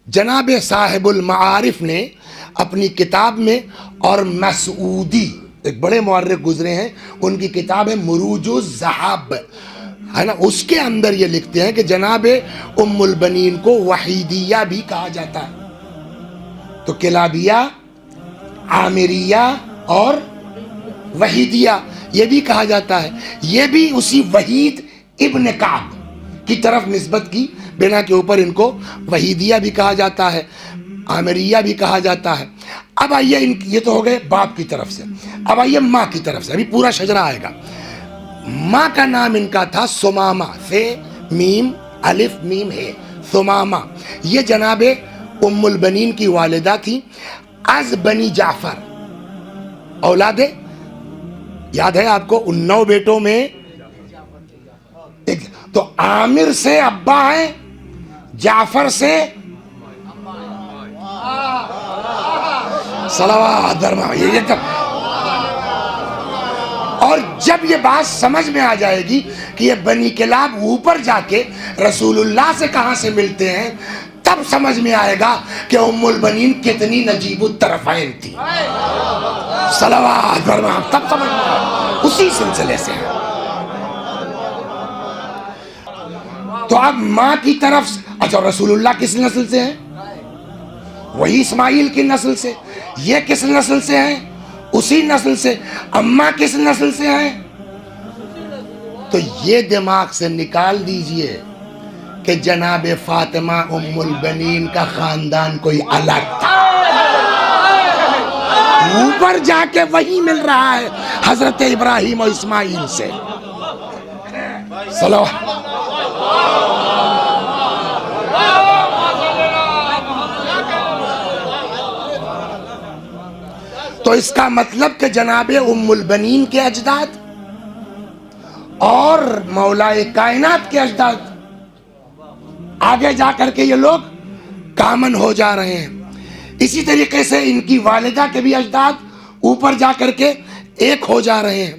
جناب صاحب المعارف نے اپنی کتاب میں، اور مسعودی ایک بڑے مورخ گزرے ہیں، ان کی کتاب ہے مروج الذہاب ہے نا، اس کے اندر یہ لکھتے ہیں کہ جناب ام البنین کو وحیدیہ بھی کہا جاتا ہے۔ تو کلابیہ، عامریہ اور وحیدیہ یہ بھی کہا جاتا ہے۔ یہ بھی اسی وحید ابن کعب کی طرف نسبت کی بنا کے اوپر ان کو وحیدیہ بھی کہا جاتا ہے، عامریہ بھی کہا جاتا ہے۔ اب آئیے یہ تو ہو گئے باپ کی طرف سے، اب آئیے ماں کی طرف سے، ابھی پورا شجرہ آئے گا۔ ماں کا نام ان کا تھا ثمامہ، سے میم الف میم ہے، ثمامہ۔ یہ جناب ام البنین کی والدہ تھی، از بنی جعفر، اولاد یاد ہے آپ کو ان 9 بیٹوں میں تو عامر سے ابا ہے، جعفر سے صلوات برما یہ تب۔ اور جب یہ بات سمجھ میں آ جائے گی کہ یہ بنی کلاب اوپر جا کے رسول اللہ سے کہاں سے ملتے ہیں، تب سمجھ میں آئے گا کہ ام البنین کتنی نجیب الطرفین تھی۔ صلوات برما، تب سمجھ میں آئے گا، اسی سلسلے سے۔ تو اب ماں کی طرف سے، اچھا رسول اللہ کس نسل سے ہیں؟ وہی اسماعیل کی نسل سے۔ یہ کس نسل سے ہیں؟ اسی نسل سے۔ اماں کس نسل سے ہیں؟ تو یہ دماغ سے نکال دیجئے کہ جناب فاطمہ ام البنین کا خاندان کوئی الگ تھا، اوپر جا کے وہی مل رہا ہے حضرت ابراہیم اور اسماعیل سے۔ صلوات۔ تو اس کا مطلب کہ جناب ام البنین کے اجداد اور مولا کائنات کے اجداد آگے جا کر کے یہ لوگ کامن ہو جا رہے ہیں۔ اسی طریقے سے ان کی والدہ کے بھی اجداد اوپر جا کر کے ایک ہو جا رہے ہیں۔